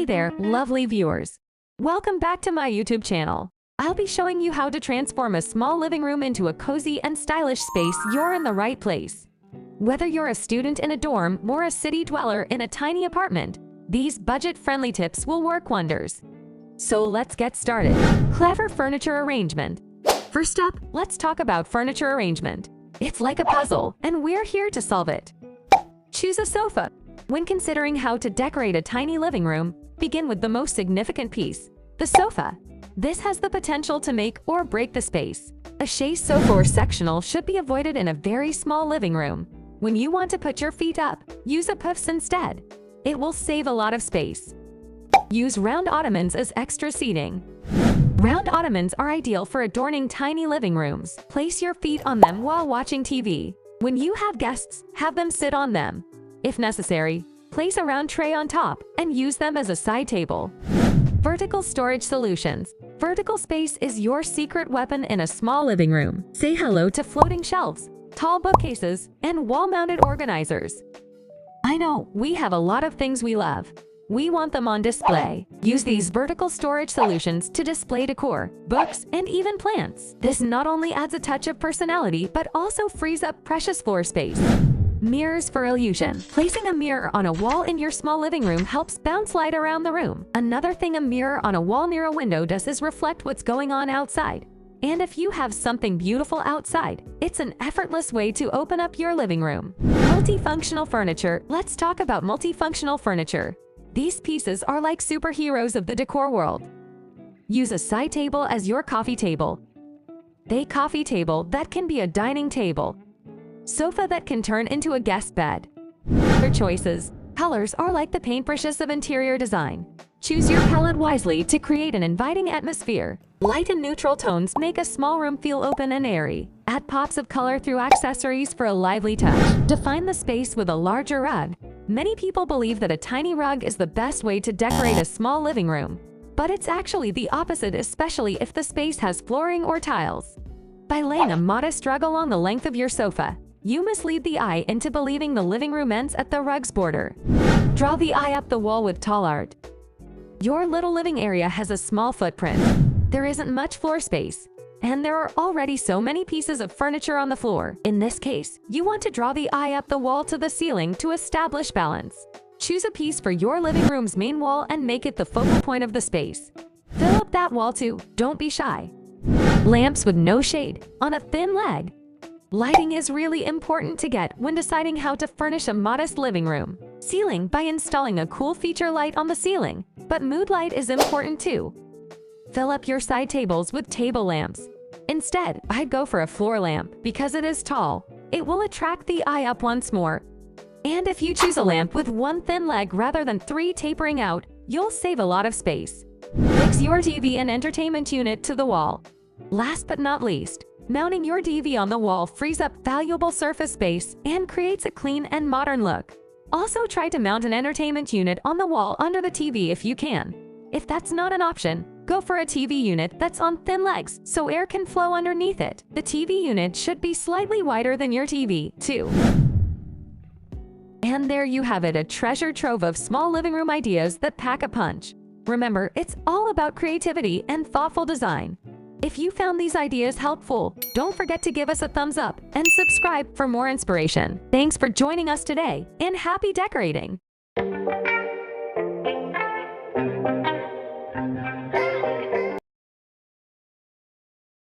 Hey there, lovely viewers. Welcome back to my YouTube channel. I'll be showing you how to transform a small living room into a cozy and stylish space. You're in the right place. Whether you're a student in a dorm or a city dweller in a tiny apartment, these budget-friendly tips will work wonders. So let's get started. Clever furniture arrangement. First up, let's talk about furniture arrangement. It's like a puzzle, and we're here to solve it. Choose a sofa. When considering how to decorate a tiny living room, begin with the most significant piece, the sofa. This has the potential to make or break the space. A chaise sofa or sectional should be avoided in a very small living room. When you want to put your feet up, use a puffs instead. It will save a lot of space. Use round ottomans as extra seating. Round ottomans are ideal for adorning tiny living rooms. Place your feet on them while watching TV. When you have guests, have them sit on them. If necessary, place a round tray on top and use them as a side table. Vertical storage solutions. Vertical space is your secret weapon in a small living room. Say hello to floating shelves, tall bookcases, and wall-mounted organizers. I know, we have a lot of things we love. We want them on display. Use these vertical storage solutions to display decor, books, and even plants. This not only adds a touch of personality, but also frees up precious floor space. Mirrors for illusion. Placing a mirror on a wall in your small living room helps bounce light around the room. Another thing a mirror on a wall near a window does is reflect what's going on outside. And if you have something beautiful outside, it's an effortless way to open up your living room. Multifunctional furniture. Let's talk about multifunctional furniture. These pieces are like superheroes of the decor world. Use a side table as your coffee table. A coffee table that can be a dining table. Sofa that can turn into a guest bed. Other choices. Colors are like the paintbrushes of interior design. Choose your palette wisely to create an inviting atmosphere. Light and neutral tones make a small room feel open and airy. Add pops of color through accessories for a lively touch. Define the space with a larger rug. Many people believe that a tiny rug is the best way to decorate a small living room. But it's actually the opposite, especially if the space has flooring or tiles. By laying a modest rug along the length of your sofa, you mislead the eye into believing the living room ends at the rug's border. Draw the eye up the wall with tall art. Your little living area has a small footprint. There isn't much floor space, and there are already so many pieces of furniture on the floor. In this case, you want to draw the eye up the wall to the ceiling to establish balance. Choose a piece for your living room's main wall and make it the focal point of the space. Fill up that wall too, don't be shy. Lamps with no shade, on a thin leg. Lighting is really important to get when deciding how to furnish a modest living room. Ceiling by installing a cool feature light on the ceiling, but mood light is important too. Fill up your side tables with table lamps. Instead, I'd go for a floor lamp because it is tall. It will attract the eye up once more. And if you choose a lamp with one thin leg rather than three tapering out, you'll save a lot of space. Fix your TV and entertainment unit to the wall. Last but not least, mounting your TV on the wall frees up valuable surface space and creates a clean and modern look. Also, try to mount an entertainment unit on the wall under the TV if you can. If that's not an option, go for a TV unit that's on thin legs so air can flow underneath it. The TV unit should be slightly wider than your TV, too. And there you have it, a treasure trove of small living room ideas that pack a punch. Remember, it's all about creativity and thoughtful design. If you found these ideas helpful, don't forget to give us a thumbs up and subscribe for more inspiration. Thanks for joining us today, and happy decorating!